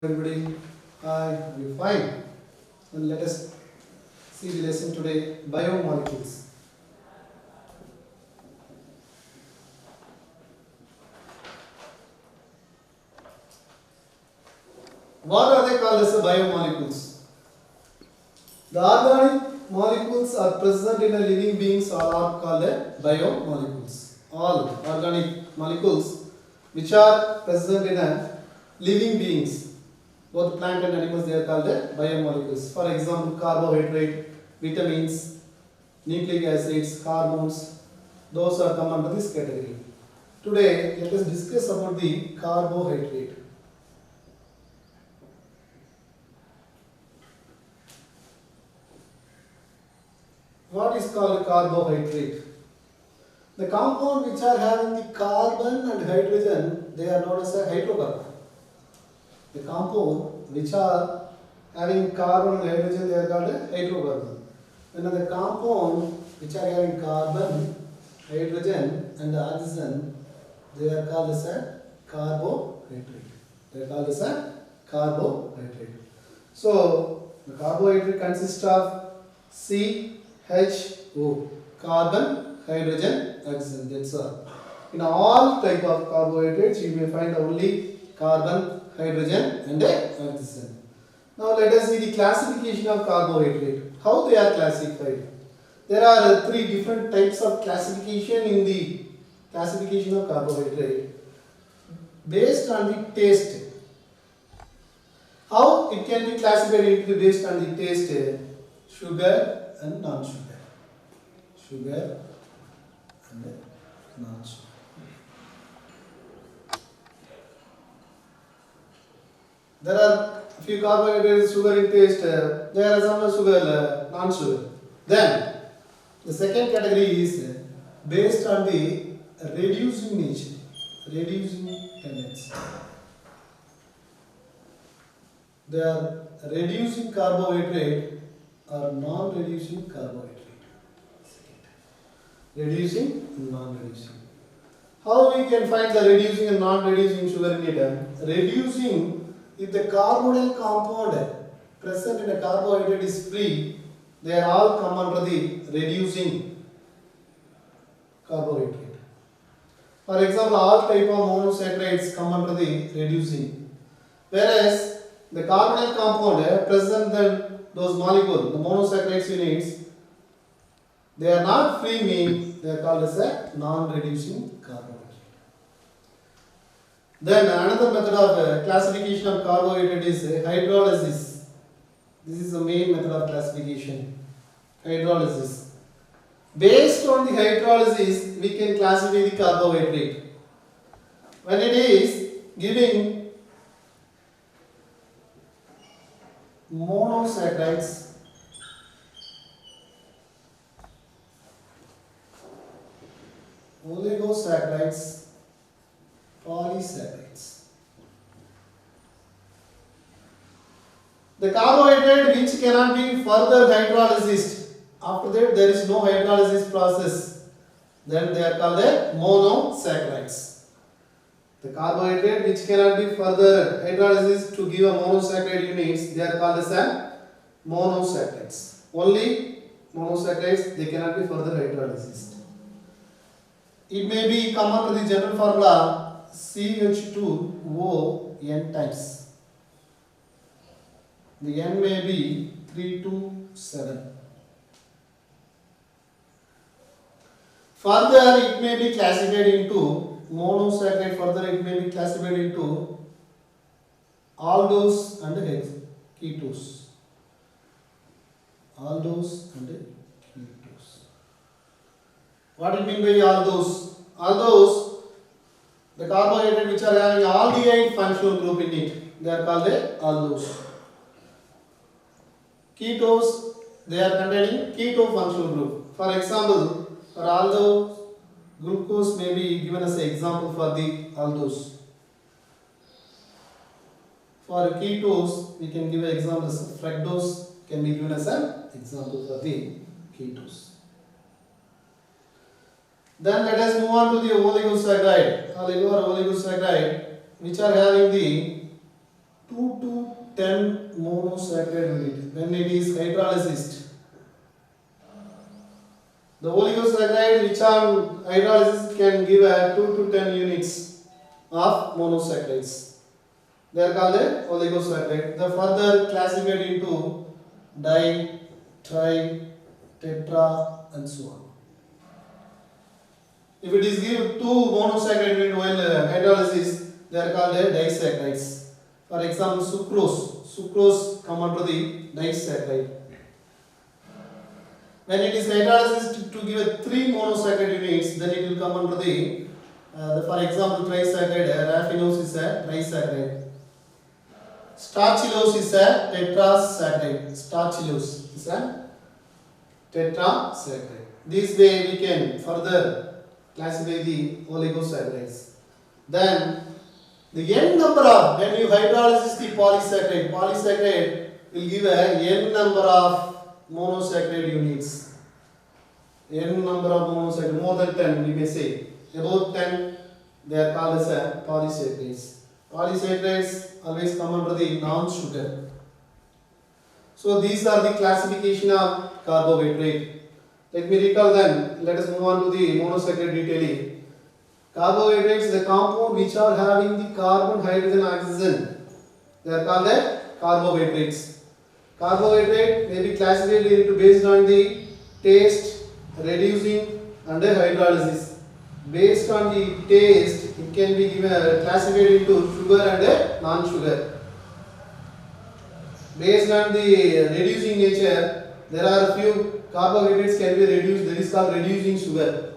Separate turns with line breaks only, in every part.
Everybody, hi, we fine. And let us see the lesson today, biomolecules. What are they called as the biomolecules? The organic molecules are present in a living beings are called biomolecules. All organic molecules which are present in a living beings, both plant and animals, they are called biomolecules. For example, carbohydrate, vitamins, nucleic acids, hormones, those are come under this category. Today, let us discuss about the carbohydrate. What is called carbohydrate? The compound which are having the carbon and hydrogen, they are known as a hydrocarbon. The compound which are having carbon and hydrogen, they are called a hydrocarbon. When the compound which are having carbon, hydrogen and oxygen, they are called as a carbohydrate. They are called as a carbohydrate. So the carbohydrate consists of CHO, carbon, hydrogen, oxygen. That's all. In all type of carbohydrates, you may find only carbon, hydrogen, and oxygen. Now let us see the classification of carbohydrate. How they are classified? There are three different types of classification in the classification of carbohydrate based on the taste. How it can be classified into based on the taste? Sugar and non-sugar. Sugar and non-sugar. There are few carbohydrates, sugar in taste. There are some sugar, non-sugar. Then the second category is based on the reducing nature, reducing tendency. They are reducing carbohydrate or non-reducing carbohydrate. Reducing, non-reducing. How we can find the reducing and non-reducing sugar in it? Reducing, if the carbonyl compound present in a carbohydrate is free, they are all come under the reducing carbohydrate. For example, all type of monosaccharides come under the reducing. Whereas the carbonyl compound present in those molecules, the monosaccharides units, they are not free mean they are called as a non-reducing carbohydrate. Then another method of classification of carbohydrate is hydrolysis. This is the main method of classification. Hydrolysis. Based on the hydrolysis, we can classify the carbohydrate. When it is giving monosaccharides, oligosaccharides, polysaccharides. The carbohydrate which cannot be further hydrolyzed, after that there is no hydrolysis process, then they are called monosaccharides. The carbohydrate which cannot be further hydrolyzed to give a monosaccharide units, they are called as monosaccharides. Only monosaccharides, they cannot be further hydrolyzed. It may be come under the general formula CH2O N times. The N may be 3 to 7. Further, it may be classified into monosaccharide. Further, it may be classified into aldose and ketose. Aldose and ketose. What do you mean by aldose? Aldose, the carbohydrate which are having aldehyde functional group in it, they are called aldose. Ketose, they are containing keto functional group. For example, for aldose, glucose may be given as an example for the aldose. For ketose, we can give an example as fructose can be given as an example for the ketose. Then let us move on to the oligosaccharide, oligosaccharides, which are having the 2 to 10 monosaccharide unit. When it is hydrolyzed, the oligosaccharide which are hydrolyzed can give a 2 to 10 units of monosaccharides. They are called a oligosaccharide. They are further classified into di, tri, tetra and so on. If it is given 2 monosaccharide unit while hydrolysis, they are called disaccharides. For example, sucrose. Sucrose come under the disaccharide. When it is hydrolyzed to give 3 monosaccharide units, then it will come under the for example, trisaccharide. Raffinose is a trisaccharide. Starchylose is a tetrasaccharide. Starchylose is a tetrasaccharide. This way we can further classify the oligosaccharides. Then the n number of, when you hydrolyze the polysaccharide will give a n number of monosaccharide units. N number of monosaccharide, more than 10 we may say. About 10 they are called as a polysaccharides. Polysaccharides always come under the non-sugar. So these are the classification of carbohydrate. Let me recall then. Let us move on to the monosaccharide detailing. Carbohydrates, the compound which are having the carbon, hydrogen, oxygen. They are called the carbohydrates. Carbohydrate may be classified into based on the taste, reducing and hydrolysis. Based on the taste, it can be given classified into sugar and non-sugar. Based on the reducing nature, there are a few carbohydrates can be reduced. That is called reducing sugar.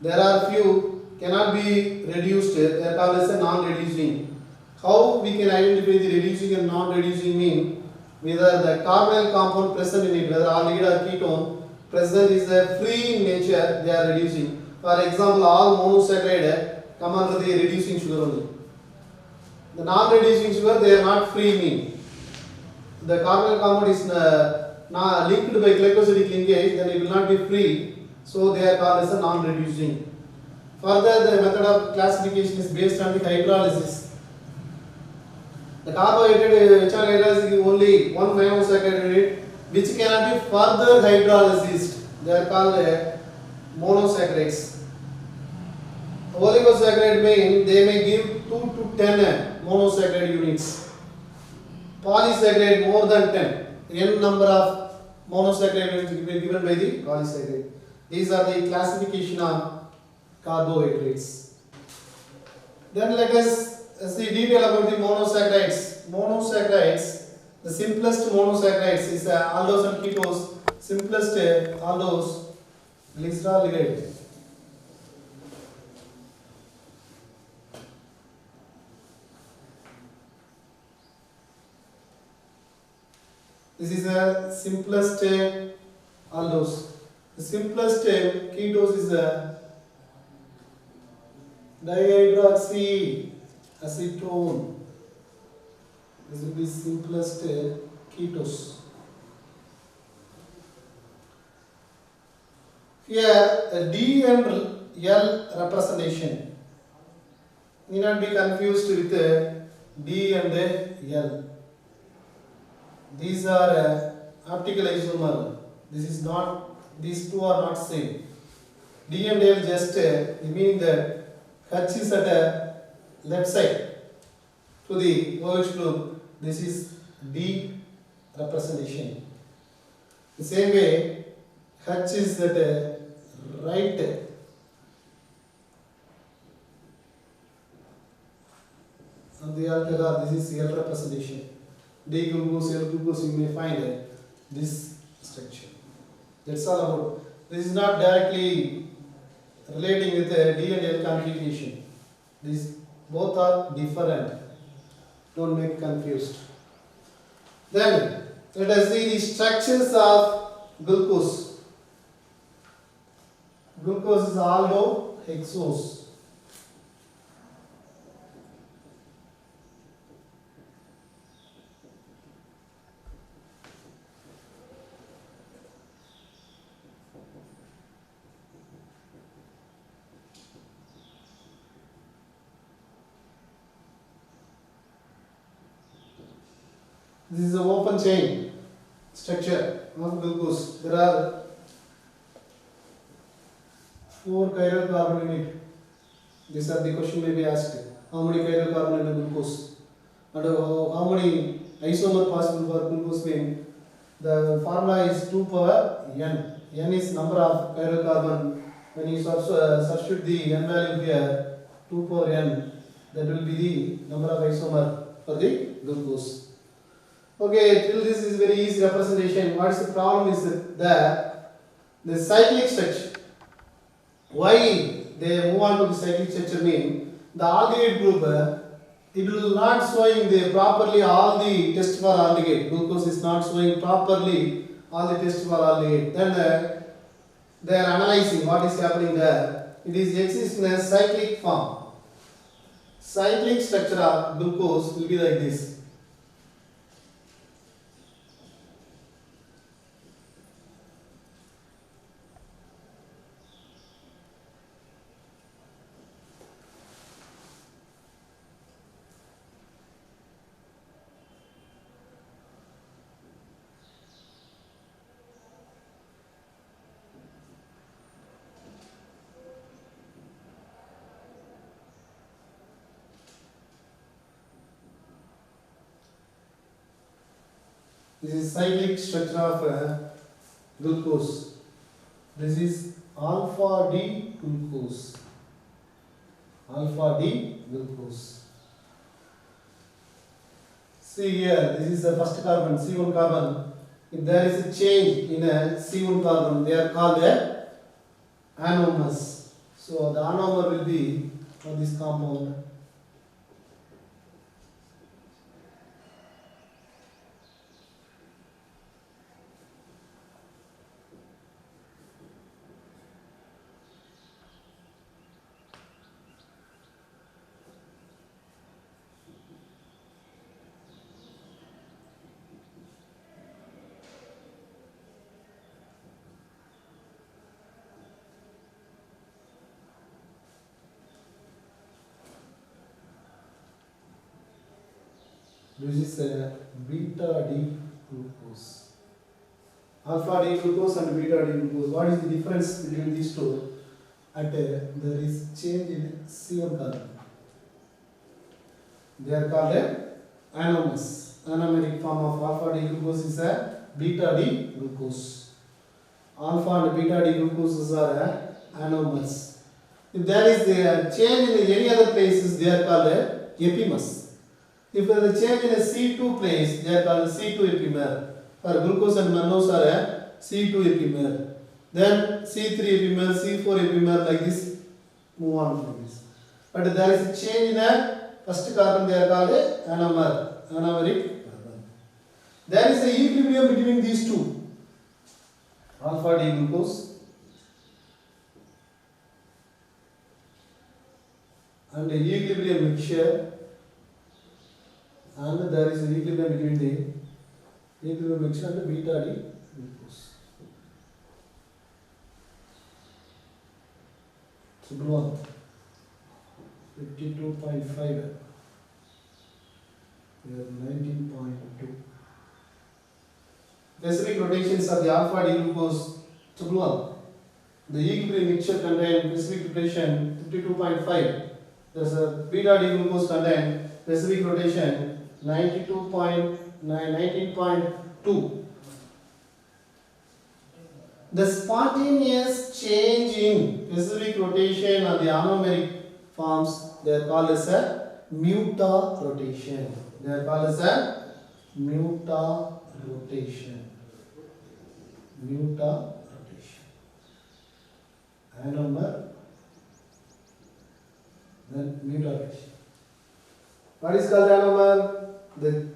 There are few cannot be reduced. They are called as a non-reducing. How we can identify the reducing and non-reducing mean whether the carbonyl compound present in it, whether aldehyde or ketone present is free in nature, they are reducing. For example, all monosaccharide come under the reducing sugar only. The non-reducing sugar, they are not free mean. The carbonyl compound is linked by glycosidic linkage, then it will not be free. So they are called as a non-reducing. Further, the method of classification is based on the hydrolysis. The carbohydrate which are hydrolyzed is only one monosaccharide unit which cannot be further hydrolyzed. They are called monosaccharides. Oligosaccharide mean they may give 2 to 10 monosaccharide units. Polysaccharide more than 10. N number of monosaccharide units will be given by the polysaccharide. These are the classification of carbohydrates. Then let us see detail about the monosaccharides. Monosaccharides, the simplest monosaccharides is aldose and ketose. Simplest aldose, glyceraldehyde. This is the simplest aldose. The simplest ketose is dihydroxy acetone. This will be simplest ketose. Here a D and L representation. Need not be confused with D and L. These are optical isomer. This is not. These two are not same. D and L just meaning that H is at a left side to the OH group. This is D representation. The same way H is at a right on the alcohol. This is L representation. D glucose, L glucose, you may find this structure. That's all about. This is not directly relating with D and L conjugation. These both are different. Don't make confused. Then let us see the structures of glucose. Glucose is aldohexose. This is an open chain structure of glucose. There are 4 chiral carbon in it. This are the question may be asked. How many chiral carbon in the glucose? And how many isomer possible for glucose mean? The formula is 2 power n. N is number of chiral carbon. When you substitute the n value here, 2 power n, that will be the number of isomer for the glucose. Okay, till this is very easy representation. What is the problem is that the cyclic structure. Why they move on to the cyclic structure mean the aldehyde group it will not showing the properly all the test for aldehyde. Glucose is not showing properly all the test for aldehyde. Then they are analyzing what is happening there. It is exists in a cyclic form. Cyclic structure of glucose will be like this. This is cyclic structure of glucose. This is alpha D glucose. Alpha D glucose. See here, this is the first carbon, C1 carbon. If there is a change in a C1 carbon, they are called anomers. So the anomer will be for this compound. This is beta D glucose. Alpha D glucose and beta D glucose. What is the difference between these two? There is change in C1 carbon. They are called anomers. Anomeric form of alpha D glucose is a beta D glucose. Alpha and beta D glucoses are anomers. If there is a change in any other places, they are called epimers. If there is a change in a C2 place, they are called C2 epimer. For glucose and mannose are a C2 epimer. Then C3 epimer, C4 epimer, like this, move on like this. But there is a change in a first carbon, they are called anomer, anomeric carbon. There is a equilibrium between these two. Alpha D glucose and a equilibrium mixture. And there is an equilibrium between the equilibrium mixture and the beta D glucose. Simple one. 52.5. 19.2. Specific rotations of the alpha D glucose. Simple one. The equilibrium mixture contains specific rotation 52.5. There's a beta D glucose contain specific rotation 19.2. The spontaneous change in specific rotation of the anomeric forms, they are called as a mutarotation. They are called as a mutarotation. Mutarotation. Anomer, then mutarotation. What is called anomer? They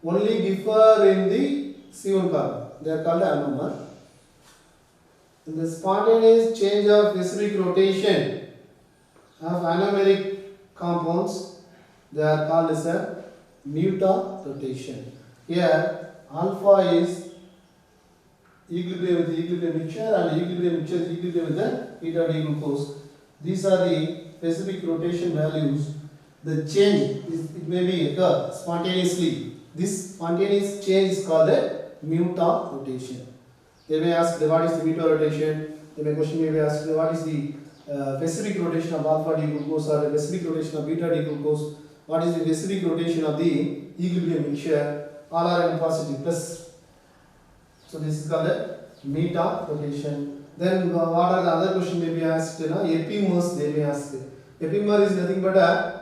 only differ in the C1 carbon. They are called anomer. In the spontaneous change of specific rotation of anomeric compounds, they are called as a mutarotation. Here, alpha is equilibrium with the equilibrium mixture and equilibrium mixture is equilibrium with the beta D glucose. These are the specific rotation values. The change is, it may be occur spontaneously This spontaneous change is called a muta rotation. They may ask what is the muta rotation. They may question may be asked what is the specific rotation of alpha D glucose or the specific rotation of beta D glucose. What is the specific rotation of the equilibrium mixture? All are in positive plus. So this is called a meta rotation. Then what are the other question may be asked? Epimers they may ask. Epimer is nothing but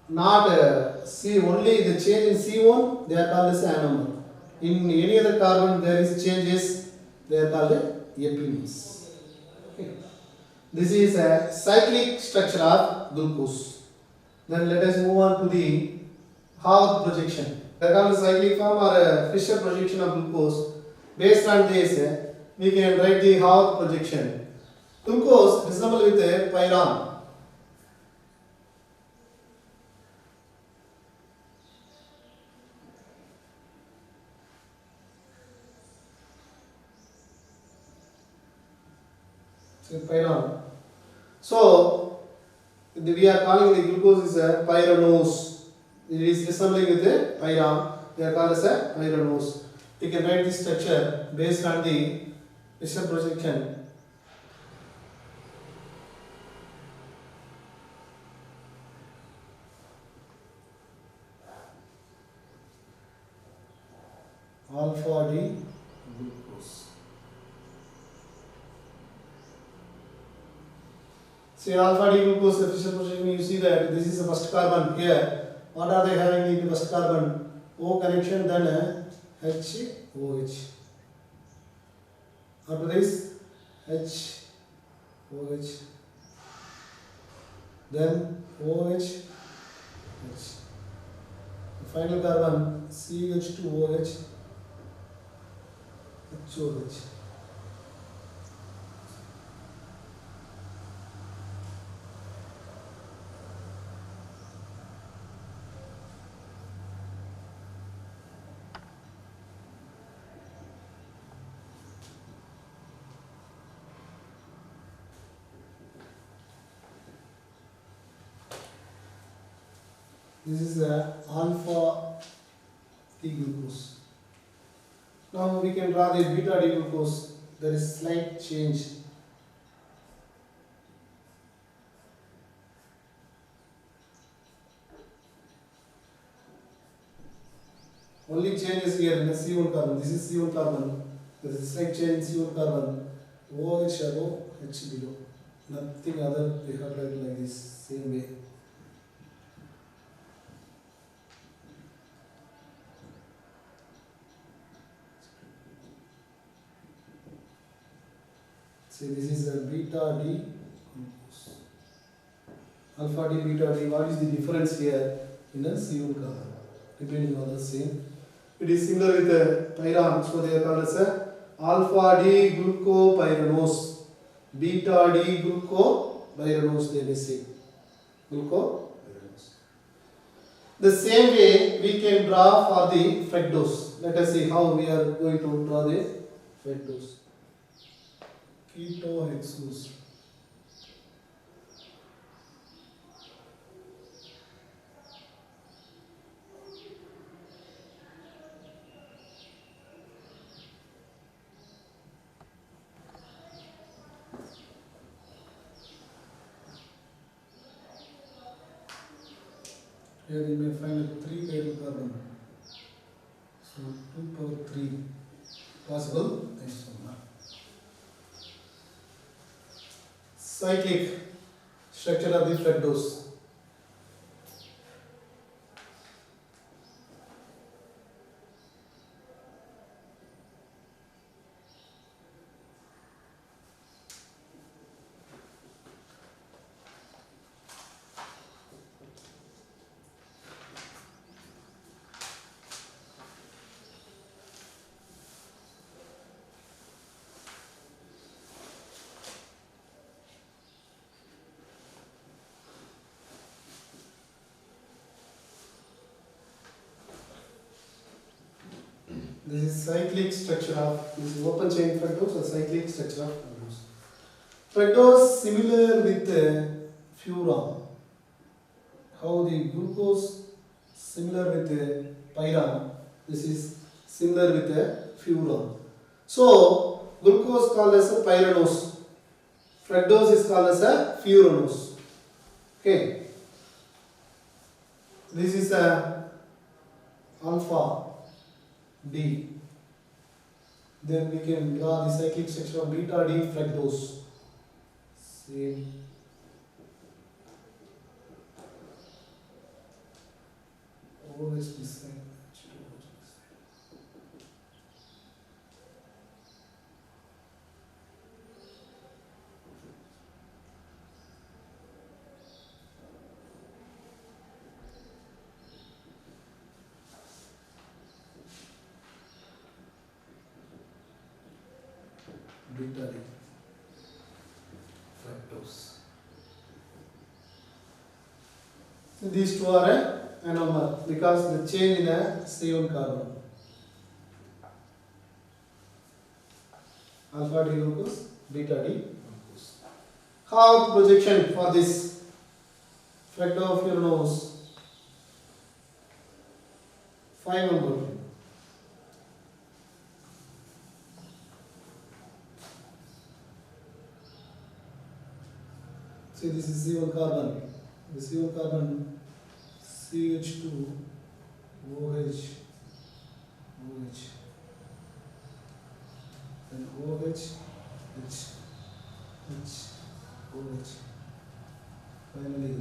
not C only the change in C1 they are called as anomer. In any other carbon there is changes they are called epimers. Okay. This is a cyclic structure of glucose. Then let us move on to the Haworth projection. They are called cyclic form or a Fischer projection of glucose. Based on this we can write the Haworth projection. Glucose resemble with a pyron. Pyron. So we are calling the glucose is a pyranose. It is resembling with a pyron. They are called as a pyranose. We can write this structure based on the Fischer projection. Alpha D glucose. See alpha D glucose, the Fischer projection, you see that this is the first carbon here. What are they having in the first carbon? O connection, then H, OH. After this, H, OH. Then OH, H. The final carbon, CH2OH, HOH. This is alpha D glucose. Now we can draw the beta D glucose. There is slight change. Only change is here in the C1 carbon. This is C1 carbon. There is a slight change in C1 carbon. OH above, H below. Nothing other. We have to write like this, same way. See, this is a beta D glucose. Alpha D, beta D. What is the difference here in the C1 carbon? Repeating all the same. It is similar with the pyron, so they are called as a alpha D glucopyranose, beta D glucopyranose. They may say glucopyranose. The same way we can draw for the fructose. Let us see how we are going to draw the fructose. Ketohexose. Here you may find a 3 chiral carbon. So 2 power 3 possible isomer. Cyclic structure of the fructose. This is cyclic structure of this is open chain fructose or cyclic structure of fructose. Fructose similar with furan. How the glucose similar with pyron. This is similar with a furon. So glucose called as a pyranose. Fructose is called as a furanose. Okay. This is a alpha D. Then we can draw the cyclic structure of beta D fructose. Same. OH this side. Beta D fructose. So these two are a anomer because the change in a C1 carbon. Alpha D glucose, beta D glucose. How the projection for this fructofuranose 5 number. See, this is C1 carbon. The C1 carbon CH2 OH then OH H OH finally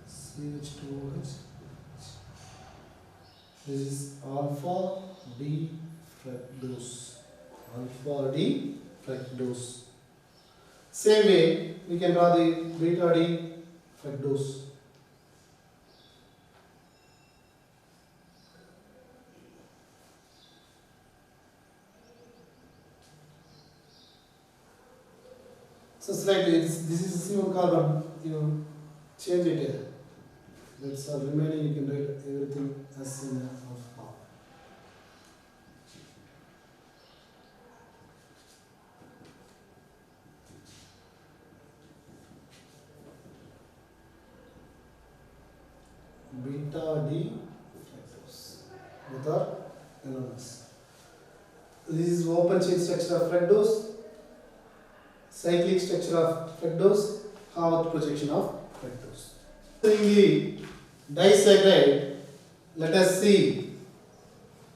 CH2OH. This is alpha D fructose. Alpha D fructose. Same way, we can draw the beta D fructose. So slightly, this is a single carbon. You change it here. That's all remaining. You can write everything as in alpha. Beta D fructose. Both are anonymous. This is open chain structure of fructose, cyclic structure of fructose, Haworth projection of fructose. In the disaccharide, let us see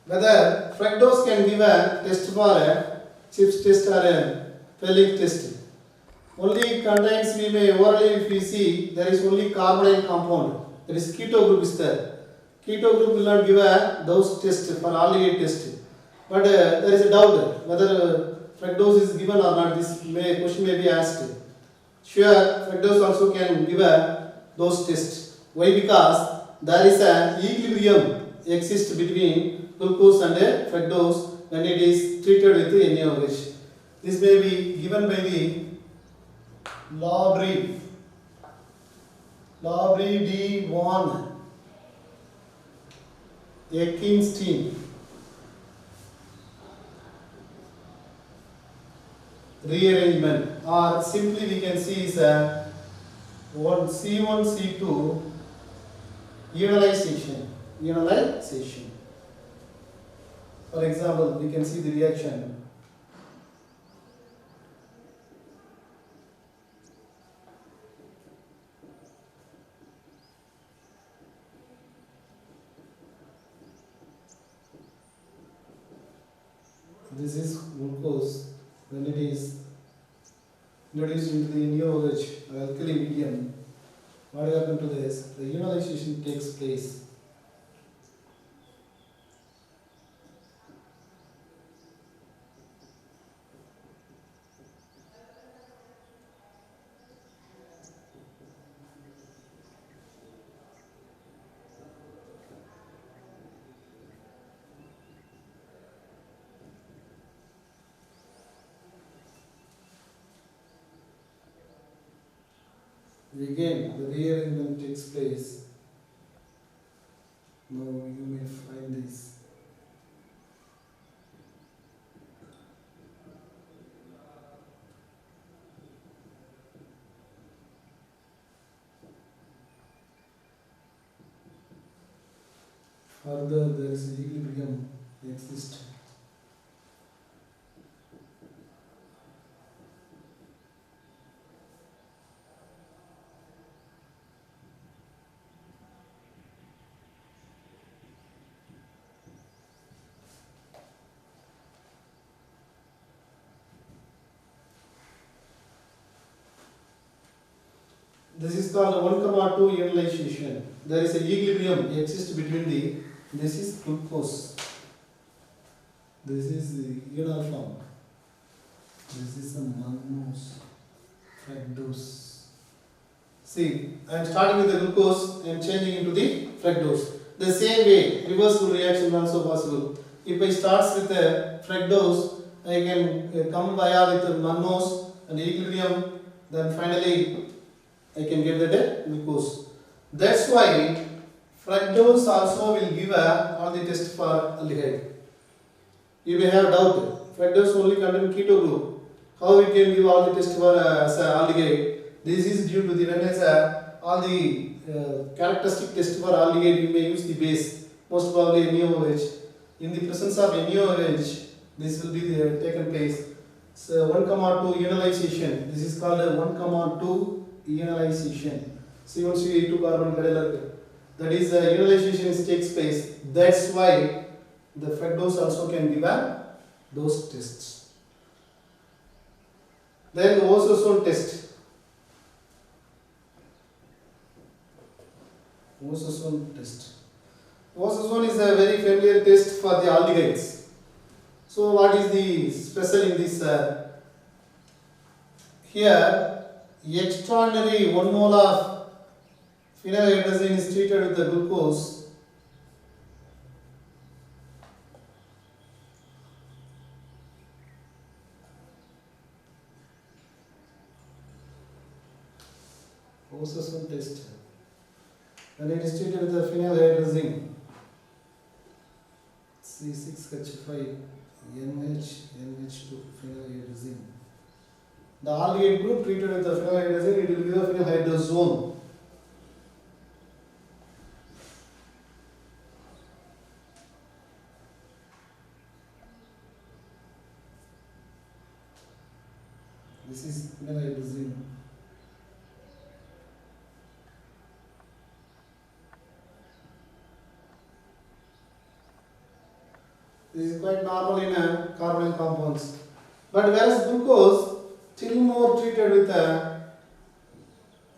whether fructose can give a test for a CHIPS test or a Pellic test. Only contains, we may orally, if we see, there is only carbonyl compound. There is keto group is there. Keto group will not give a dose test for aldehyd test. But there is a doubt whether fructose is given or not. This question may be asked. Sure, fructose also can give a dose test. Why? Because there is an equilibrium exists between glucose and fructose when it is treated with NaOH. This may be given by the Labrie D. Vaughan Eckenstein rearrangement, or simply we can see is a C1 C2 enolization. For example, we can see the reaction. This is glucose when it is introduced into the NaOH alkali medium. What will happen to this? The ionization takes place. Again, the rearrangement takes place. Now you may find this. Further, there is equilibrium exists. This is called 1,2 ionization. There is a equilibrium exists between the, this is glucose, this is the enol form, this is the mannose, fructose. See, I am starting with the glucose and changing into the fructose. The same way, reversible reaction also possible. If I start with the fructose, I can come via with the mannose and equilibrium, then finally I can get the glucose. That's why fructose also will give all the test for aldehyde. You may have doubt. Fructose only contain keto group. How it can give all the test for aldehyde? This is due to the when all the characteristic test for aldehyde, you may use the base. Most probably NaOH. In the presence of NaOH, this will be taken place. So 1,2 ionization. This is called 1,2 ionization. C1C2 carbon that is ionization takes place. That's why the fructose also can give those tests. Then the osazole test. Osazole test. Osazole is a very familiar test for the aldehydes. So what is the special in this? Here extraordinary 1 mole of phenyl is treated with the glucose. Osazole test. When it is treated with the phenyl C6H5 NH2 phenyl. The aldehyde group treated with the phenyl, it will give the phenylhydrazone. This is phenylhydrazine. This is quite normal in carbonyl compounds. But whereas glucose, still more treated with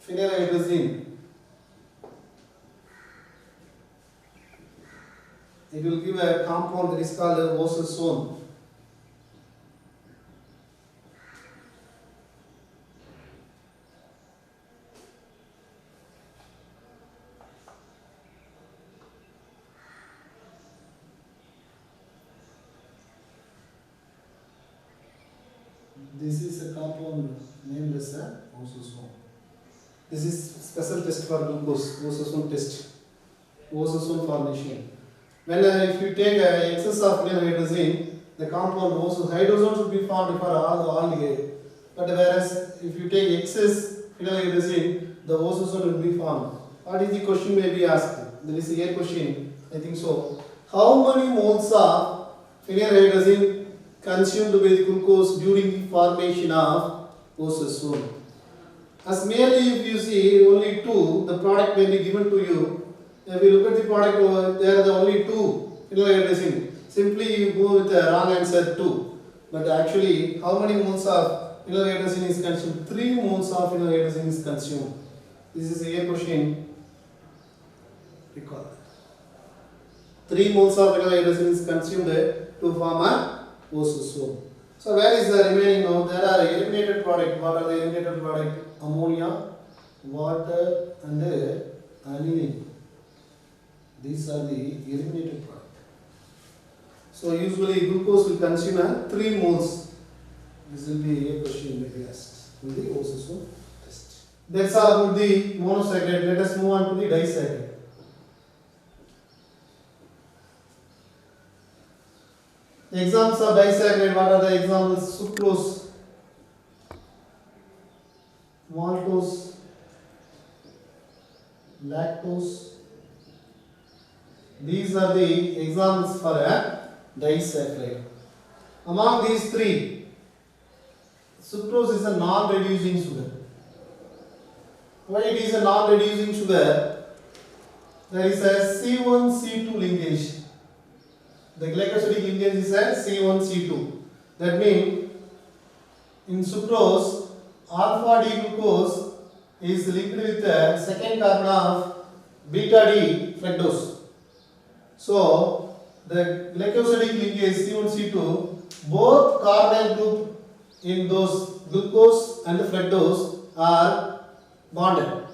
phenyl. It will give a compound that is called osazone. This is a compound named as osazone. This is special test for glucose, osazone test, osazone formation. When if you take excess of phenyl, the compound hydrazone should be formed for all the aldehyde. But whereas if you take excess phenyl, the osazone will be formed. What is the question may be asked? There is a question, I think so. How many moles of phenyl consumed by the glucose during the formation of osazone? As merely if you see only 2, the product may be given to you. If you look at the product, there are the only 2 phenyl. Simply you go with the wrong answer 2. But actually, how many moles of phenyl is consumed? 3 moles of phenyl is consumed. This is a question. Recall. 3 moles of phenyl is consumed to form a osazone. So where is the remaining now? There are eliminated product. What are the eliminated product? Ammonia, water and aniline. These are the eliminated product. So usually glucose will consume 3 moles. This will be a question that we asked in the osazone test. That's all about the monosaccharide. Let us move on to the disaccharide. The examples of disaccharide, what are the examples? Sucrose, maltose, lactose, These are the examples for a disaccharide. Among these three, sucrose is a non-reducing sugar. Why it is a non-reducing sugar? There is a C1C2 linkage. The glycosidic linkage is a C1C2. That means in sucrose, alpha D glucose is linked with the second carbon of beta D fructose. So the glycosidic linkage C1C2, both carbonyl group in those glucose and fructose are bonded.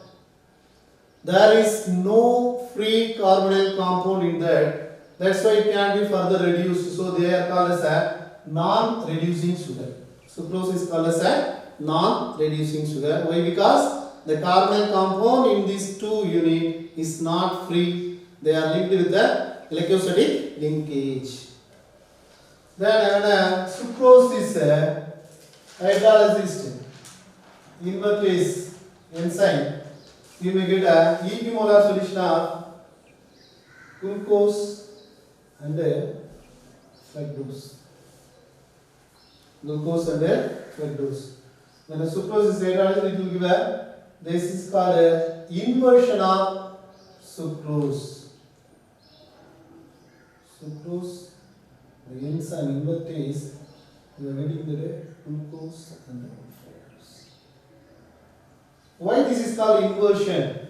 There is no free carbonyl compound in that. That's why it can be further reduced. So they are called as a non-reducing sugar. Sucrose is called as a non-reducing sugar. Why? Because the carbonyl compound in these two units is not free. They are linked with the glycosidic linkage. Then sucrose is a hydrolysis invertase enzyme. You may get a equimolar solution of glucose and fructose. Glucose and fructose. When a sucrose is hydrolyzed, it will give a, this is called a inversion of sucrose. Sucrose, the enzyme invertase, you are getting the glucose and fructose. Why this is called inversion?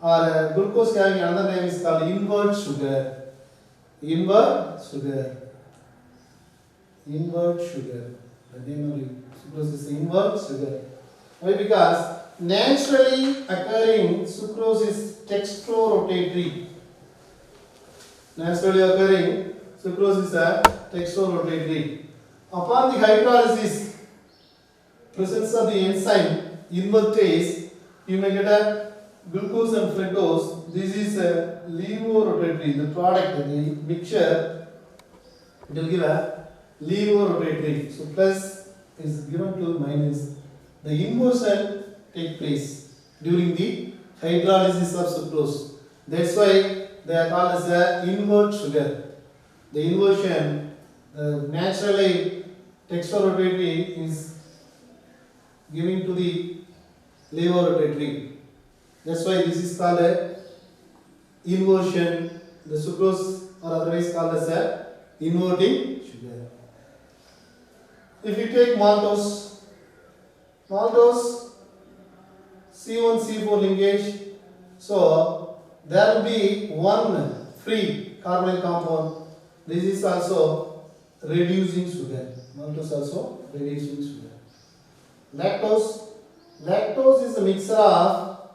Or glucose having another name is called invert sugar. Invert sugar. Invert sugar. The name of sucrose is invert sugar. Why? Because naturally occurring sucrose is dextrorotatory. Naturally occurring sucrose is a dextrorotatory. Upon the hydrolysis, presence of the enzyme invertase, you may get a glucose and fructose. This is a levorotatory. The product, the mixture, it will give a levorotatory. So plus is given to minus. The inversion take place during the hydrolysis of sucrose. That's why they are called as a invert sugar. The inversion, naturally dextrorotatory is giving to the levorotatory. That's why this is called a inversion. The sucrose or otherwise called as a inverting sugar. If you take maltose, C1C4 linkage, so there will be one free carbonyl compound. This is also reducing sugar. Maltose also reducing sugar. Lactose is a mixture of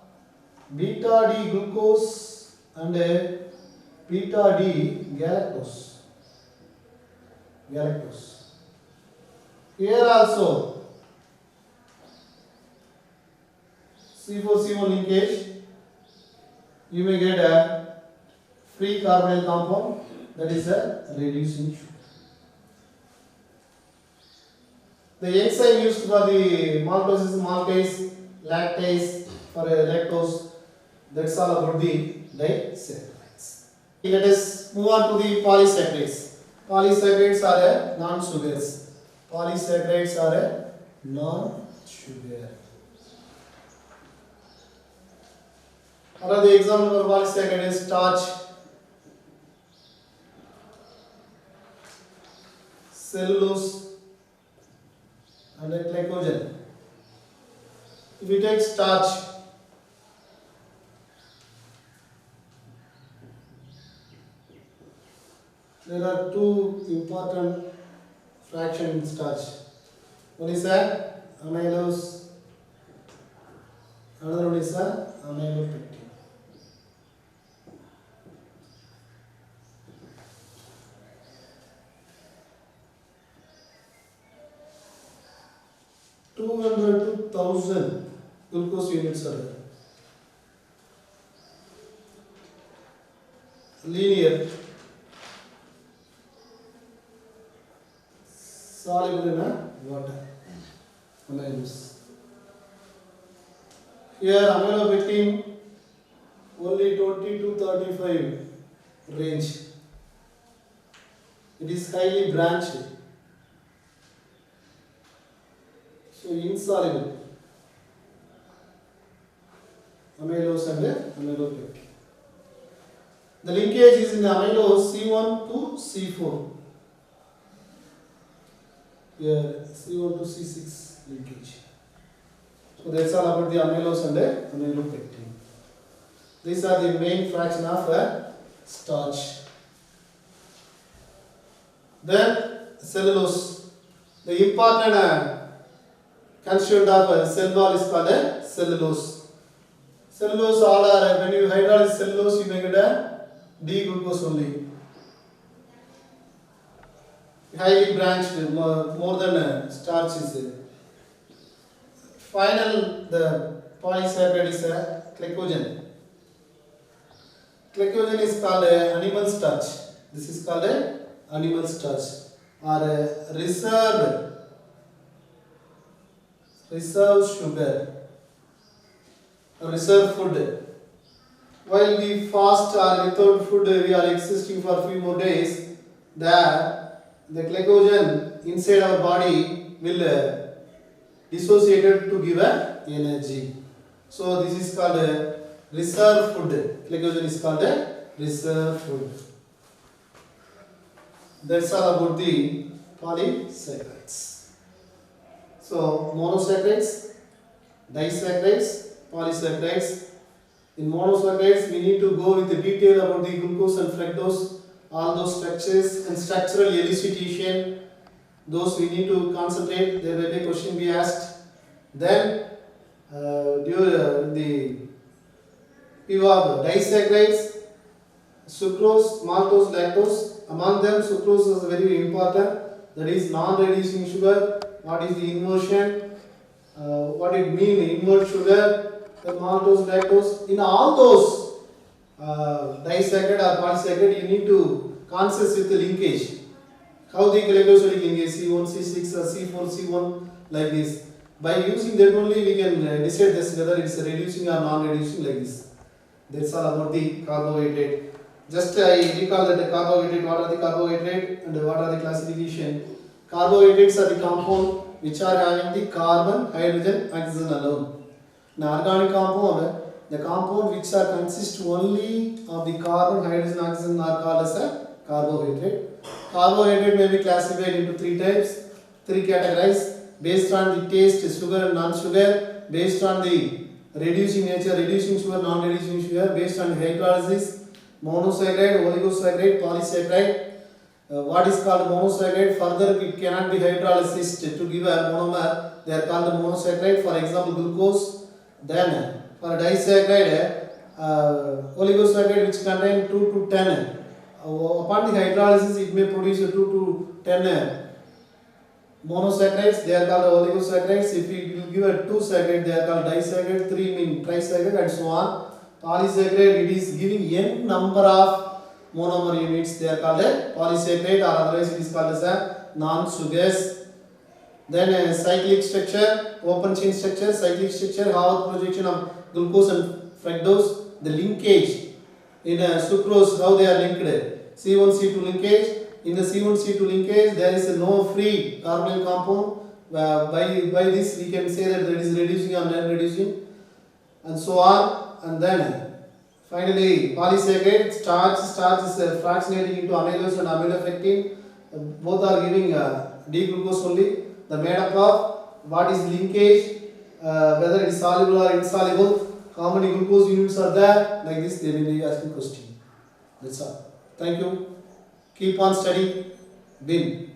beta D glucose and beta D galactose. Here also C4C1 linkage, you may get a free carbonyl compound, that is a reducing sugar. The enzyme used for the maltose is maltase, lactase for lactose. That's all about the disaccharides. Let us move on to the polysaccharides. Polysaccharides are a non-sugars. Polysaccharides are a non-sugar. What are the examples for polysaccharides? Starch, cellulose, and glycogen. If we take starch, there are two important fractions in starch. One is a amylose, another one is a amylopectin. (200 to 1,000) glucose units are there. Linear, soluble in water. Amylose. Here amylopectin only 20 to 35 range. It is highly branched. So insoluble. Amylose and amylopectin. The linkage is in the amylose C1 to C4. Here C1 to C6 linkage. So that's all about the amylose and amylopectin. These are the main fraction of starch. Then cellulose. The important constituent of cell wall is called cellulose. Cellulose all are, when you hydrolyze cellulose, you may get a D-glucose only. Highly branched, more than starch is. Final, the polysaccharide is glycogen. Glycogen is called animal starch. This is called animal starch or reserve sugar, reserve food. While we fast or without food, we are existing for a few more days, the glycogen inside our body will dissociated to give energy. So this is called reserve food. Glycogen is called reserve food. That's all about the polysaccharides. So monosaccharides, disaccharides, polysaccharides. In monosaccharides, we need to go with the detail about the glucose and fructose, all those structures and structural elucidation. Those we need to concentrate. There will be a question be asked. Then during the PO of disaccharides, sucrose, maltose, lactose. Among them, sucrose is very important. That is non-reducing sugar. What is the inversion? What it mean invert sugar? The maltose, lactose. In all those disaccharide or polysaccharide, you need to consist with the linkage. How the glycosidic linkage C1, C6 or C4, C1 like this. By using that only we can decide this whether it is reducing or non-reducing like this. That's all about the carbohydrate. Just I recall that the carbohydrate, what are the carbohydrate and what are the classification. Carbohydrates are the compound which are having the carbon, hydrogen, oxygen alone. Now organic compound, the compound which are consist only of the carbon, hydrogen, oxygen are called as a carbohydrate. Carbohydrate may be classified into three types, three categories based on the taste, sugar and non-sugar, based on the reducing nature, reducing sugar, non-reducing sugar, based on hydrolysis, monosaccharide, oligosaccharide, polysaccharide. What is called monosaccharide, further it cannot be hydrolyzed to give a monomer, they are called monosaccharide, for example glucose. Then for disaccharide, oligosaccharide which contain 2 to 10. Upon the hydrolysis it may produce 2 to 10 monosaccharides, they are called oligosaccharides. If you give a 2 saccharide, they are called disaccharide, 3 mean trisaccharide and so on. Polysaccharide, it is giving n number of monomer units, they are called a polysaccharide, or otherwise it is called as a non-sugars. Then cyclic structure, open chain structure, cyclic structure, how projection of glucose and fructose, the linkage in sucrose, how they are linked, C1C2 linkage. In the C1C2 linkage, there is no free carbonyl compound. By this, we can say that it is reducing or non-reducing, and so on. And then finally, polysaccharide, starch is fractionating into amylose and amylopectin. Both are giving D-glucose only. The made up of what is linkage, whether it is soluble or insoluble, how many glucose units are there, like this they will be asking question. That's all. Thank you. Keep on studying. Bin.